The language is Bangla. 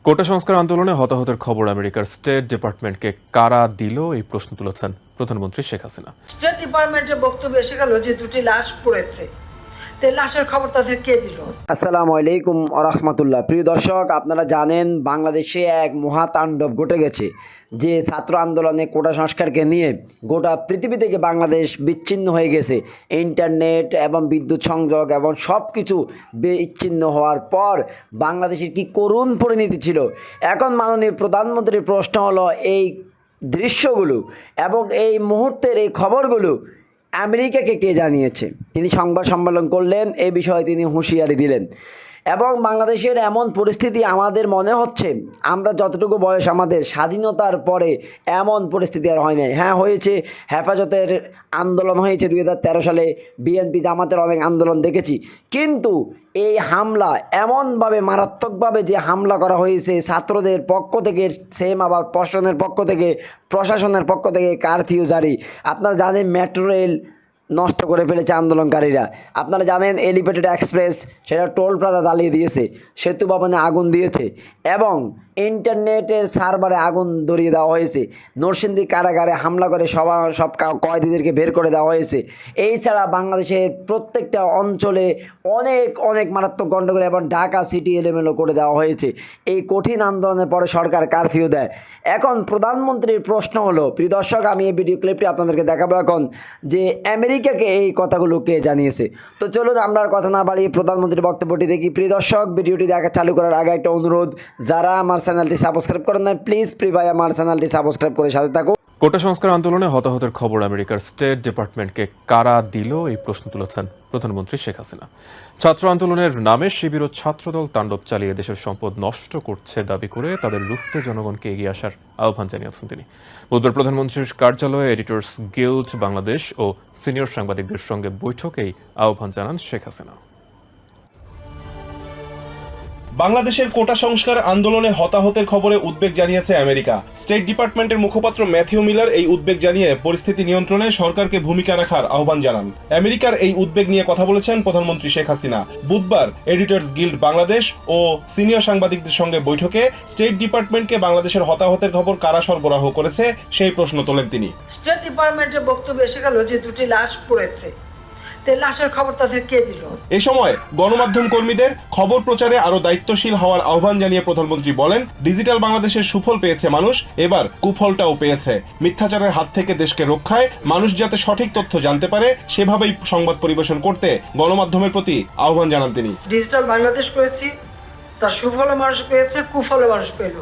কোটা সংস্কার আন্দোলনে হতাহতের খবর আমেরিকার স্টেট ডিপার্টমেন্টকে কারা দিল এই প্রশ্ন তুলেছেন প্রধানমন্ত্রী শেখ হাসিনা। স্টেট ডিপার্টমেন্টের বক্তব্য এসে গেল যে দুটি লাশ পড়েছে, তো লাশের খবর তাদের কে দিল? আসসালামু আলাইকুম রাহমাতুল্লাহ। প্রিয় দর্শক, আপনারা জানেন বাংলাদেশে এক মহাতাণ্ডব ঘটে গেছে, যে ছাত্র আন্দোলনে কোটা সংস্কারকে নিয়ে গোটা পৃথিবী থেকে বাংলাদেশ বিচ্ছিন্ন হয়ে গেছে। ইন্টারনেট এবং বিদ্যুৎ সংযোগ এবং সব কিছু বিচ্ছিন্ন হওয়ার পর বাংলাদেশের কি করুণ পরিণতি ছিল। এখন মাননীয় প্রধানমন্ত্রীর প্রশ্ন হলো, এই দৃশ্যগুলো এবং এই মুহূর্তের এই খবরগুলো আমেরিকাকে কে জানিয়েছে? তিনি সংবাদ সম্মেলন করলেন, এই বিষয়ে তিনি হুঁশিয়ারি দিলেন। এবং বাংলাদেশের এমন পরিস্থিতি আমাদের মনে হচ্ছে, আমরা যতটুকু বয়স আমাদের, স্বাধীনতার পরে এমন পরিস্থিতি আর হয় নাই। হ্যাঁ, হয়েছে, হেফাজতের আন্দোলন হয়েছে 2013 সালে, বিএনপি জামাতের অনেক আন্দোলন দেখেছি, কিন্তু এই হামলা এমনভাবে মারাত্মকভাবে যে হামলা করা হয়েছে ছাত্রদের পক্ষ থেকে, সেম আবার প্রশাসনের পক্ষ থেকে কারফিউ জারি। আপনারা জানেন মেট্রো রেল নষ্ট করে ফেলেছে আন্দোলনকারীরা। আপনারা জানেন এলিভেটেড এক্সপ্রেস সেটা টোল প্লাজা জ্বালিয়ে দিয়েছে, সেতু ভবনে আগুন দিয়েছে এবং ইন্টারনেটের সার্ভারে আগুন ধরিয়ে দেওয়া হয়েছে। নরসিংদী কারাগারে হামলা করে সব কয়েদিদেরকে বের করে দেওয়া হয়েছে। এই ছাড়া বাংলাদেশের প্রত্যেকটা অঞ্চলে অনেক মারাত্মক গণ্ডগোল এবং ঢাকা সিটি এলোমেলো করে দেওয়া হয়েছে। এই কঠিন আন্দোলনের পরে সরকার কারফিউ দেয়। এখন প্রধানমন্ত্রীর প্রশ্ন হলো, প্রিয় দর্শক, আমি এই ভিডিও ক্লিপটি আপনাদেরকে দেখাবো এখন, যে আমেরিকাকে এই কথাগুলো কে জানিয়েছে। তো চলুন আমরা আর কথা না বাড়িয়ে প্রধানমন্ত্রীর বক্তব্যটি দেখি। প্রিয় দর্শক, ভিডিওটি দেখা চালু করার আগে একটা অনুরোধ, যারা আমার চ্যানেলটি সাবস্ক্রাইব করেন না, প্লিজ ভাই আমার চ্যানেলটি সাবস্ক্রাইব করে সাথে থাকুন। কোটা সংস্কার আন্দোলনে হতাহতের খবর আমেরিকার স্টেট ডিপার্টমেন্টকে কারা দিল এই প্রশ্ন তুলেছেন প্রধানমন্ত্রী শেখ হাসিনা। ছাত্র আন্দোলনের নামে শিবির ও ছাত্রদল তাণ্ডব চালিয়ে দেশের সম্পদ নষ্ট করছে দাবি করে তাদের রুখতে জনগণকে এগিয়ে আসার আহ্বান জানিয়েছেন তিনি। বুধবার প্রধানমন্ত্রীর কার্যালয়ে এডিটর্স গিল্ড বাংলাদেশ ও সিনিয়র সাংবাদিকদের সঙ্গে বৈঠকেই আহ্বান জানান শেখ হাসিনা। বাংলাদেশের কোটা সংস্কার আন্দোলনে হতাহতের খবরে উদ্বেগ জানিয়েছে আমেরিকা। স্টেট ডিপার্টমেন্টের মুখপাত্র ম্যাথিউ মিলার এই উদ্বেগ জানিয়ে পরিস্থিতি নিয়ন্ত্রণে সরকারকে ভূমিকা রাখার আহ্বান জানান। আমেরিকার এই উদ্বেগ নিয়ে কথা বলেছেন প্রধানমন্ত্রী শেখ হাসিনা। বুধবার এডিটর্স গিল্ড বাংলাদেশ ও সিনিয়র সাংবাদিকদের সঙ্গে বৈঠকে স্টেট ডিপার্টমেন্টকে বাংলাদেশের হতাহতের খবর কারা সরবরাহ করেছে সেই প্রশ্ন তোলেন তিনি। স্টেট ডিপার্টমেন্টের বক্তব্য এসে গেল যে দুটি লাশ পড়েছে, তো লাশের খবর তাদের কে দিল? এ সময় গণমাধ্যম কর্মীদের খবর প্রচারে আরো দায়িত্বশীল হওয়ার আহ্বান জানিয়ে প্রধানমন্ত্রী বলেন, ডিজিটাল বাংলাদেশের সুফল পেয়েছে মানুষ, এবার কুফলটাও পেয়েছে। মিথ্যাচারের হাত থেকে দেশকে রক্ষায় মানুষ যাতে সঠিক তথ্য জানতে পারে সেভাবেই সংবাদ পরিবেশন করতে গণমাধ্যমের প্রতি আহ্বান জানান তিনি। ডিজিটাল বাংলাদেশ করেছি, তার সুফল মানুষ পেয়েছে, কুফল মানুষ পেল।